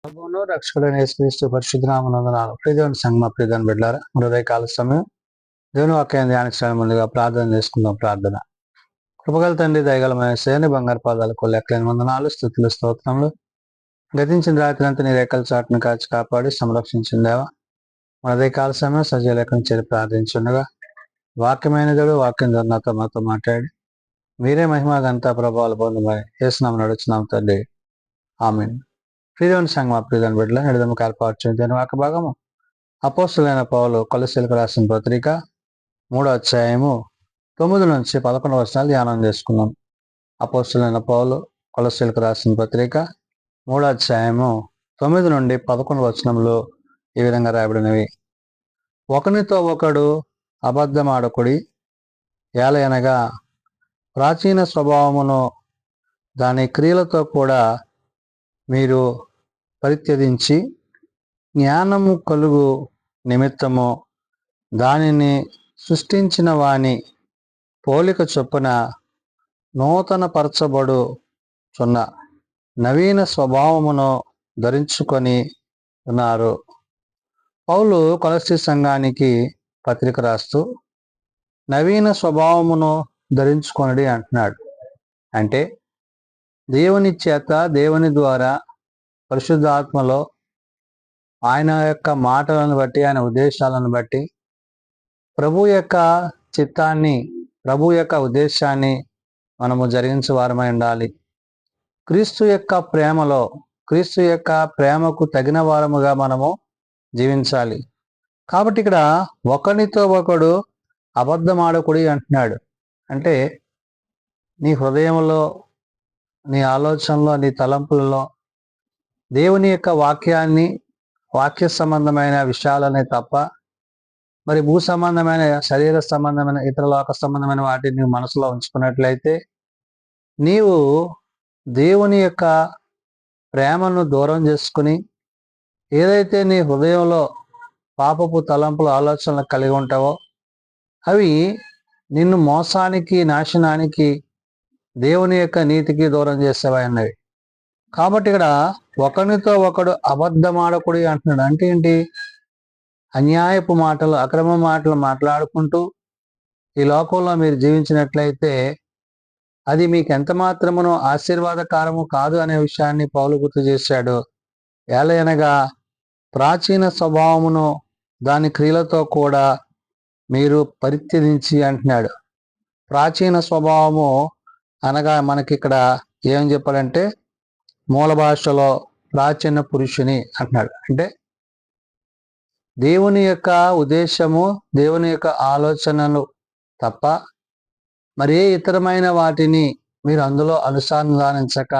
ప్రభువును రక్షకుడైన యేసుక్రీస్తు పరిశుద్ధ నామమున ప్రియదేవుని సంగమ ప్రియదేవుని బిడ్డలారా ఉదయకాల సమయం దేవుని వాక్యాన్ని ధ్యానించడానికి ముందుగా ప్రార్థన చేసుకుందాం. ప్రార్థన. కృపగల తండ్రి, దయగలమైన సేని బంగారు పాదాలకు లెక్కలేని వందనాలు, స్తుతులు, స్తోత్రములు. గతించిన రాత్రి అంతా నీ రేఖల చాటును కాచి కాపాడి సంరక్షించిందేవా మన ఉదయకాల సమయం సజీవ లెక్కను చేరి ప్రార్థించుండగా వాక్యమైన దేవుడు వాక్యం ద్వారా నాతో మాతో మాట్లాడి మీరే మహిమ ఘనత ప్రభావాలు పొందమని యేసునామమున నడుచున్నాం తండ్రి, ఆమేన్. ప్రియదేవుని సంగమ ప్రియదేవుని బిడ్డల నడిదము ఏర్పాటు దేని వాక్య భాగము అపోస్తలుడైన పౌలు కొలస్సీలకు రాసిన పత్రిక 3వ అధ్యాయము 9 నుంచి 11 వచనాలు ధ్యానం చేసుకున్నాం. అపోస్తలుడైన పౌలు కొలస్సీలకు రాసిన పత్రిక 3వ అధ్యాయము 9 నుండి 11 వచనములు ఈ విధంగా రాయబడినవి. ఒకనితో ఒకడు అబద్ధమాడకుడి, ఏలయనగా ప్రాచీన స్వభావమును దాని క్రియలతో కూడా మీరు పరిత్యజించి జ్ఞానము కలుగు నిమిత్తము దానిని సృష్టించిన వాని పోలిక చొప్పున నూతన పరచబడుచున్న నవీన స్వభావమును ధరించుకొని ఉన్నారు. పౌలు కొలస్సీ సంఘానికి పత్రిక రాస్తూ నవీన స్వభావమును ధరించుకొనడి అంటున్నాడు. అంటే దేవుని చేత, దేవుని ద్వారా, పరిశుద్ధాత్మలో ఆయన యొక్క మాటలను బట్టి, ఆయన ఉద్దేశాలను బట్టి ప్రభు యొక్క చిత్తాన్ని, ప్రభు యొక్క ఉద్దేశాన్ని మనము జరిగించే వారమై ఉండాలి. క్రీస్తు యొక్క ప్రేమలో, క్రీస్తు యొక్క ప్రేమకు తగిన వారముగా మనము జీవించాలి. కాబట్టి ఇక్కడ ఒకనితో ఒకడు అబద్ధమాడకుడి అంటున్నాడు. అంటే నీ హృదయంలో, నీ ఆలోచనలో, నీ తలంపులలో దేవుని యొక్క వాక్యాన్ని, వాక్య సంబంధమైన విషయాలనే తప్ప మరి భూ సంబంధమైన, శరీర సంబంధమైన, ఇతర లోక సంబంధమైన వాటిని నీవు మనసులో ఉంచుకున్నట్లయితే నీవు దేవుని యొక్క ప్రేమను దూరం చేసుకుని ఏదైతే నీ హృదయంలో పాపపు తలంపులు, ఆలోచనలు కలిగి ఉంటావో అవి నిన్ను మోసానికి, నాశనానికి, దేవుని యొక్క నీతికి దూరం చేసేవా అన్నవి. కాబట్టి ఇక్కడ ఒకరితో ఒకడు అబద్ధమాడకుడి అంటున్నాడు. అంటే ఏంటి? అన్యాయపు మాటలు, అక్రమ మాటలు మాట్లాడుకుంటూ ఈ లోకంలో మీరు జీవించినట్లయితే అది మీకు ఎంత మాత్రమునో ఆశీర్వాదకరము కాదు అనే విషయాన్ని పౌలు గుర్తు చేశాడు. ఏలయనగా ప్రాచీన స్వభావమును దాని క్రియలతో కూడా మీరు పరిత్యజించి అంటున్నాడు. ప్రాచీన స్వభావము అనగా మనకి ఇక్కడ ఏం చెప్పాలంటే మూల భాషలో ప్రాచీన పురుషుని అంటున్నాడు. అంటే దేవుని యొక్క ఉద్దేశము, దేవుని యొక్క ఆలోచనలు తప్ప మరి ఏ ఇతరమైన వాటిని మీరు అందులో అనుసంధానించక,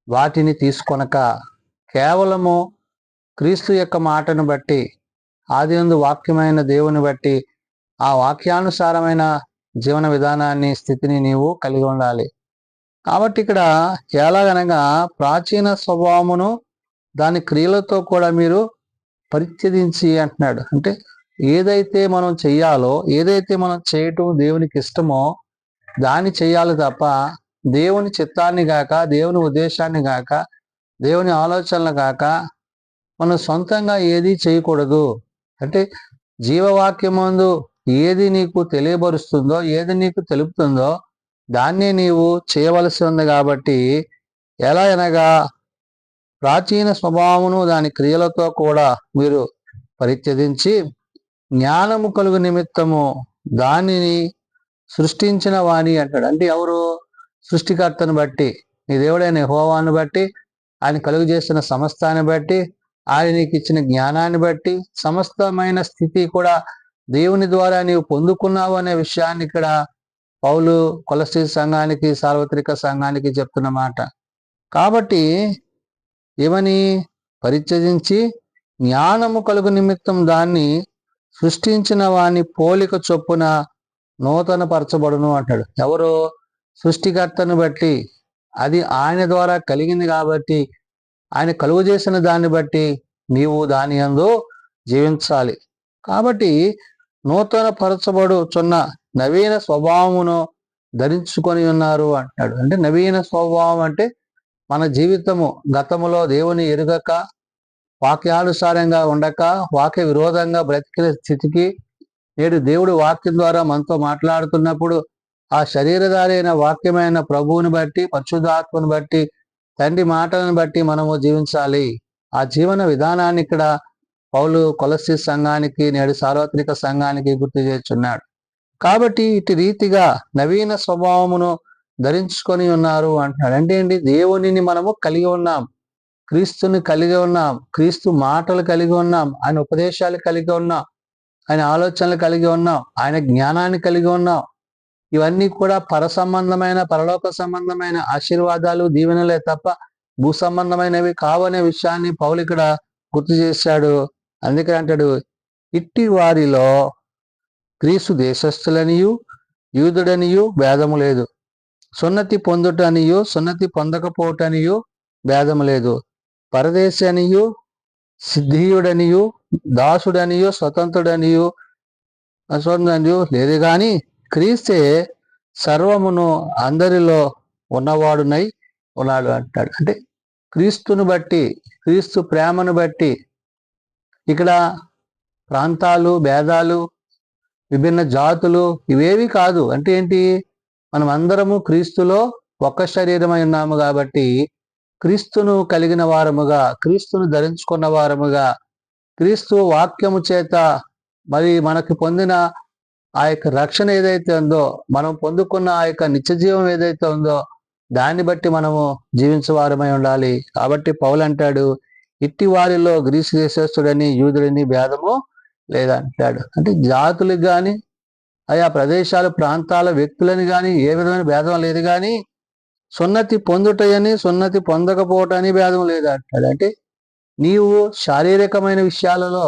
వాటిని తీసుకొనక కేవలము క్రీస్తు యొక్క మాటను బట్టి, ఆదియందు వాక్యమైన దేవుని బట్టి ఆ వాక్యానుసారమైన జీవన విధానాన్ని, స్థితిని నీవు కలిగి ఉండాలి. కాబట్టి ఇక్కడ ఎలాగనగా ప్రాచీన స్వభావమును దాని క్రియలతో కూడా మీరు పరిత్యజించి అంటున్నాడు. అంటే ఏదైతే మనం చెయ్యాలో, ఏదైతే మనం చేయటం దేవునికి ఇష్టమో దాన్ని చెయ్యాలి తప్ప దేవుని చిత్తాన్ని గాక, దేవుని ఉద్దేశాన్ని గాక, దేవుని ఆలోచనలు గాక మనం సొంతంగా ఏది చేయకూడదు. అంటే జీవవాక్యమందు ఏది నీకు తెలియబరుస్తుందో, ఏది నీకు తెలుపుతుందో దాన్ని నీవు చేయవలసి ఉంది. కాబట్టి ఎలా అనగా ప్రాచీన స్వభావమును దాని క్రియలతో కూడా మీరు పరిత్యజించి జ్ఞానము కలుగు నిమిత్తము దానిని సృష్టించిన వాణి అంటాడు. అంటే ఎవరు? సృష్టికర్తను బట్టి, నీ దేవుడైన యెహోవాను బట్టి, ఆయన కలుగు చేసిన సమస్తాన్ని బట్టి, ఆయన నీకు ఇచ్చిన జ్ఞానాన్ని బట్టి, సమస్తమైన స్థితి కూడా దేవుని ద్వారా నీవు పొందుకున్నావు అనే విషయాన్ని ఇక్కడ పౌలు కొలస్సీ సంఘానికి, సార్వత్రిక సంఘానికి చెప్తున్న మాట. కాబట్టి ఏమని? పరిత్యజించి జ్ఞానము కలుగు నిమిత్తం దాన్ని సృష్టించిన వాని పోలిక చొప్పున నూతన పరచబడును అంటాడు. ఎవరు? సృష్టికర్తను బట్టి, అది ఆయన ద్వారా కలిగింది కాబట్టి, ఆయన కలుగు చేసిన దాన్ని బట్టి నీవు దాని యందు జీవించాలి. కాబట్టి నూతన పరచబడుచున్న నవీన స్వభావమును ధరించుకొని ఉన్నారు అంటాడు. అంటే నవీన స్వభావం అంటే మన జీవితము గతములో దేవుని ఎరుగక, వాక్యానుసారంగా ఉండక, వాక్య విరోధంగా బ్రతికే స్థితికి నేడు దేవుడు వాక్యం ద్వారా మనతో మాట్లాడుతున్నప్పుడు ఆ శరీరధారి అయిన వాక్యమైన ప్రభువుని బట్టి, పరిశుద్ధాత్మను బట్టి, తండ్రి మాటలను బట్టి మనము జీవించాలి. ఆ జీవన విధానాన్ని ఇక్కడ పౌలు కొలస్సీ సంఘానికి, నేడు సార్వత్రిక సంఘానికి గుర్తు చేస్తున్నాడు. కాబట్టి ఇటు రీతిగా నవీన స్వభావమును ధరించుకొని ఉన్నారు అంటున్నాడు. అంటే ఏంటి? దేవునిని మనము కలిగి ఉన్నాం, క్రీస్తుని కలిగి ఉన్నాం, క్రీస్తు మాటలు కలిగి ఉన్నాం, ఆయన ఉపదేశాలు కలిగి ఉన్నాం, ఆయన ఆలోచనలు కలిగి ఉన్నాం, ఆయన జ్ఞానాన్ని కలిగి ఉన్నాం. ఇవన్నీ కూడా పరసంబంధమైన, పరలోక సంబంధమైన ఆశీర్వాదాలు, దీవెనలే తప్ప భూ సంబంధమైనవి కావనే విషయాన్ని పౌలు ఇక్కడ గుర్తు చేశాడు. అందుకే అంటాడు, ఇట్టి వారిలో క్రీస్తు దేశస్థులనియు యూదుడనియు భేదము లేదు, సున్నతి పొందుటనియు సున్నతి పొందకపోవటనియు భేదము లేదు, పరదేశి అనియు సిద్ధీయుడనియు దాసుడనియు స్వతంత్రుడనియు అస్వతంత్రుడనియు లేదు, గాని క్రీస్తే సర్వమును అందరిలో ఉన్నవాడునై ఉన్నాడు అంటాడు. అంటే క్రీస్తును బట్టి, క్రీస్తు ప్రేమను బట్టి ఇక్కడ ప్రాంతాలు, భేదాలు, విభిన్న జాతులు ఇవేవి కాదు. అంటే ఏంటి? మనం అందరము క్రీస్తులో ఒక్క శరీరమై ఉన్నాము కాబట్టి క్రీస్తును కలిగిన వారముగా, క్రీస్తును ధరించుకున్న వారముగా, క్రీస్తు వాక్యము చేత మరి మనకు పొందిన ఆ యొక్క రక్షణ ఏదైతే ఉందో, మనం పొందుకున్న ఆ యొక్క నిత్యజీవం ఏదైతే ఉందో దాన్ని బట్టి మనము జీవించేవారమై ఉండాలి. కాబట్టి పౌలు అంటాడు, ఇట్టి వారిలో గ్రీసు దేశస్థుడని యూదుడని భేదము లేదంటాడు. అంటే జాతులకు కానీ, ఆయా ప్రదేశాలు, ప్రాంతాల వ్యక్తులని కానీ ఏ విధమైన భేదం లేదు, కానీ సున్నతి పొందుటయని సున్నతి పొందకపోవటని భేదం లేదంటాడు. అంటే నీవు శారీరకమైన విషయాలలో,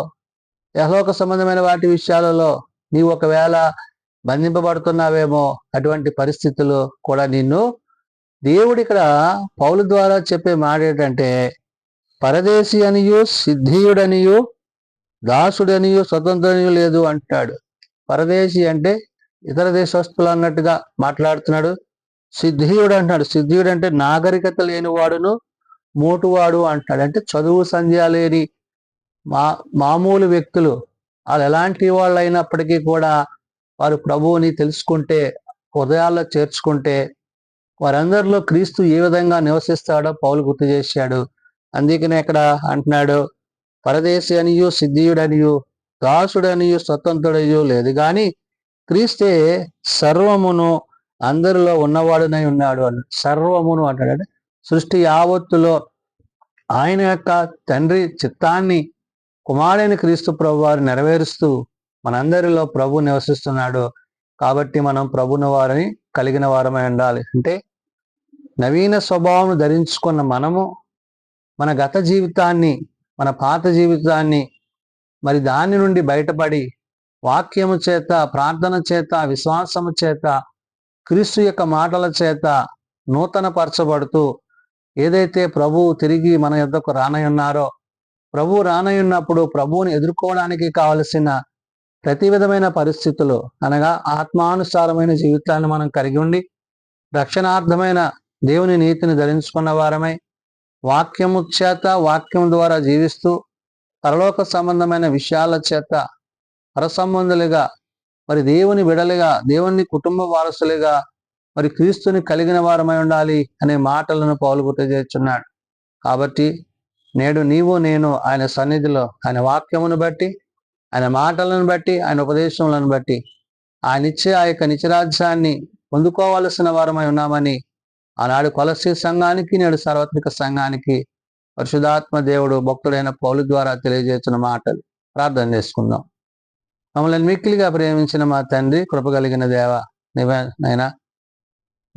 యహలోక సంబంధమైన వాటి విషయాలలో నీవు ఒకవేళ బంధింపబడుతున్నావేమో, అటువంటి పరిస్థితులు కూడా నిన్ను దేవుడు ఇక్కడ పౌలు ద్వారా చెప్పే మాట ఏంటంటే, పరదేశి అనియు సిద్ధీయుడనియు దాసుడనియు స్వతంత్రనియు లేదు అంటాడు. పరదేశి అంటే ఇతర దేశస్తులు అన్నట్టుగా మాట్లాడుతున్నాడు. సిద్ధీయుడు అంటున్నాడు. సిద్ధీయుడు అంటే నాగరికత లేనివాడును మోటువాడు అంటాడు. అంటే చదువు సంధ్య లేని మామూలు వ్యక్తులు, వాళ్ళు ఎలాంటి వాళ్ళు అయినప్పటికీ కూడా వారు ప్రభువుని తెలుసుకుంటే, హృదయాల్లో చేర్చుకుంటే, వారందరిలో క్రీస్తు ఏ విధంగా నివసిస్తాడో పౌలు గుర్తు చేశాడు. అందుకనే ఇక్కడ అంటున్నాడు, పరదేశి అనియు సిద్ధీయుడనియు దాసుడనియు స్వతంత్రుడనియు లేదు, కానీ క్రీస్తే సర్వమును అందరిలో ఉన్నవాడునై ఉన్నాడు అని. సర్వమును అంటాడు. అంటే సృష్టి యావత్తులో ఆయన యొక్క తండ్రి చిత్తాన్ని కుమారుడైన క్రీస్తు ప్రభు వారు నెరవేరుస్తూ మనందరిలో ప్రభు నివసిస్తున్నాడు. కాబట్టి మనం ప్రభుని వారిని కలిగిన వారమై ఉండాలి. అంటే నవీన స్వభావం ధరించుకున్న మనము మన గత జీవితాన్ని, మన పాత జీవితాన్ని మరి దాని నుండి బయటపడి వాక్యము చేత, ప్రార్థన చేత, విశ్వాసము చేత, క్రీస్తు యొక్క మాటల చేత నూతన పరచబడుతూ, ఏదైతే ప్రభువు తిరిగి మన యొద్దకు రానయున్నారో, ప్రభువు రానయున్నప్పుడు ప్రభువుని ఎదుర్కోవడానికి కావలసిన ప్రతి విధమైన పరిస్థితులు, అనగా ఆత్మానుసారమైన జీవితాన్ని మనం కలిగి ఉండి, రక్షణార్థమైన దేవుని నీతిని ధరించుకున్న వారమై, వాక్యము చేత, వాక్యం ద్వారా జీవిస్తూ, పరలోక సంబంధమైన విషయాల చేత పరసంబంధులుగా, మరి దేవుని బిడలుగా, దేవుని కుటుంబ వారసులుగా, మరి క్రీస్తుని కలిగిన వారమై ఉండాలి అనే మాటలను పౌలు గుర్తు చేస్తున్నాడు. కాబట్టి నేడు నీవు నేను ఆయన సన్నిధిలో, ఆయన వాక్యమును బట్టి, ఆయన మాటలను బట్టి, ఆయన ఉపదేశములను బట్టి ఆయన ఇచ్చే ఆ యొక్క నిత్యరాజ్యాన్ని పొందుకోవలసిన వారమై ఉన్నామని ఆనాడు కొలస్సీ సంఘానికి, నేడు సార్వత్రిక సంఘానికి పరిశుద్ధాత్మ దేవుడు భక్తుడైన పౌలు ద్వారా తెలియజేస్తున్న మాటలు. ప్రార్థన చేసుకుందాం. మమ్మల్ని మిక్కిలిగా ప్రేమించిన మా తండ్రి, కృపగలిగిన దేవ, నైనా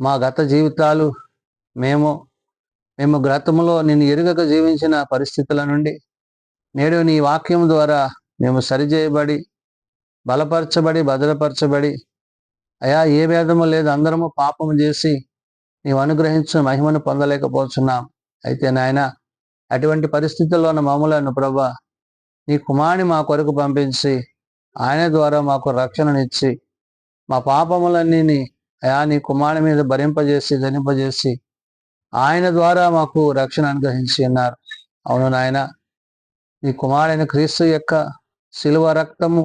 మా గత జీవితాలు, మేము గతములో నిన్ను ఎరుగక జీవించిన పరిస్థితుల నుండి నేడు నీ వాక్యం ద్వారా మేము సరిచేయబడి, బలపరచబడి, భద్రపరచబడి, అయా ఏ భేదము లేదు, అందరము పాపము చేసి నీవు అనుగ్రహించిన మహిమను పొందలేకపోతున్నాం. అయితే నాయన, అటువంటి పరిస్థితుల్లో మమ్మలను ప్రభా నీ కుమారుని మా కొరకు పంపించి ఆయన ద్వారా మాకు రక్షణనిచ్చి, మా పాపములన్నీ అయా నీ కుమారుని మీద భరింపజేసి, ధనింపజేసి, ఆయన ద్వారా మాకు రక్షణ అనుగ్రహించి ఉన్నారు. అవును నాయన, నీ కుమారుడైన క్రీస్తు యొక్క శిలువ రక్తము,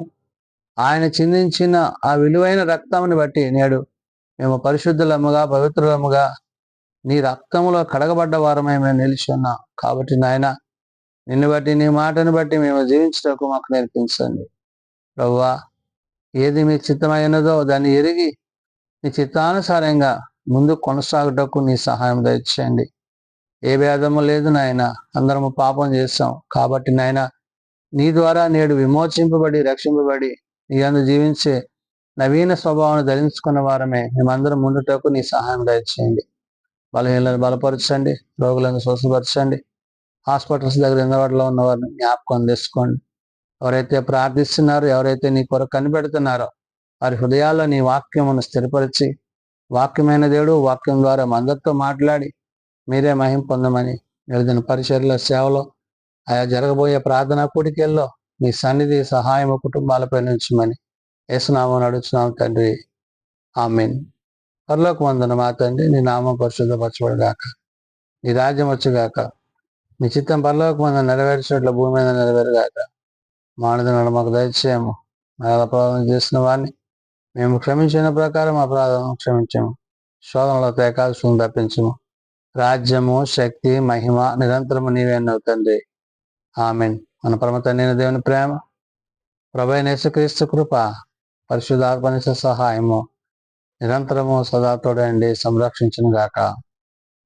ఆయన చిందించిన ఆ విలువైన రక్తముని బట్టి నేడు మేము పరిశుద్ధులముగా పవిత్రులముగా నీ రక్తములో కడగబడ్డ వారమై మేము నిలిచి ఉన్నాం. కాబట్టి నాయన, నిన్ను బట్టి నీ మాటను బట్టి మేము జీవించటకు మాకు నేర్పించండి. ప్రభువా, ఏది మీ చిత్తమైనదో దాన్ని ఎరిగి నీ చిత్తానుసారంగా ముందు కొనసాగుటకు నీ సహాయం దయచేయండి. ఏ భేదము లేదు నాయన, అందరము పాపం చేస్తాం. కాబట్టి నాయన, నీ ద్వారా నేడు విమోచింపబడి రక్షింపబడి నీ అందు జీవించే నవీన స్వభావాన్ని ధరించుకున్న వారమే మేమందరం ముందుటకు నీ సహాయం దయచేయండి. బలహీనలను బలపరచండి, రోగులను స్వస్థపరచండి. హాస్పిటల్స్ దగ్గర అందుబాటులో ఉన్న వారిని జ్ఞాపకం తెచ్చుకోండి. ఎవరైతే ప్రార్థిస్తున్నారో, ఎవరైతే నీ కొరకు కనిపెడుతున్నారో వారి హృదయాల్లో నీ వాక్యమును స్థిరపరిచి, వాక్యమైన దేవుడు వాక్యం ద్వారా అందరితో మాట్లాడి మీరే మహిమ పొందమని, నిలిదిన పరిచర్ల సేవలో, ఆయా జరగబోయే ప్రార్థనా కూడికల్లో మీ సన్నిధి సహాయము కుటుంబాలపై నుంచమని యేసునామం నడుచున్నాం తండ్రి, ఆమేన్. పరలోక వందన మా తండ్రి, నీ నామం పరిశుద్ధపరచబడుగాక, నీ రాజ్యం వచ్చుగాక, నీ చిత్తం పరలోక వందన నెరవేర్చినట్లు భూమి మీద నెరవేరుగాక. మానవులను మాకు దయచేయము, అపరాధం చేసిన వారిని మేము క్షమించిన ప్రకారం అపరాధం క్షమించము, శోధనలో తేకాల్సి తప్పించము. రాజ్యము, శక్తి, మహిమ నిరంతరము నీవే అన్నావు తండ్రి, ఆమేన్. మన పరమ తండ్రి దేవుని ప్రేమ, ప్రభువైన యేసుక్రీస్తు కృప, పరిశుద్ధాత్మ సహాయము నిరంతరము సదా తోడండి సంరక్షించును గాక,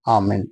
ఆమేన్.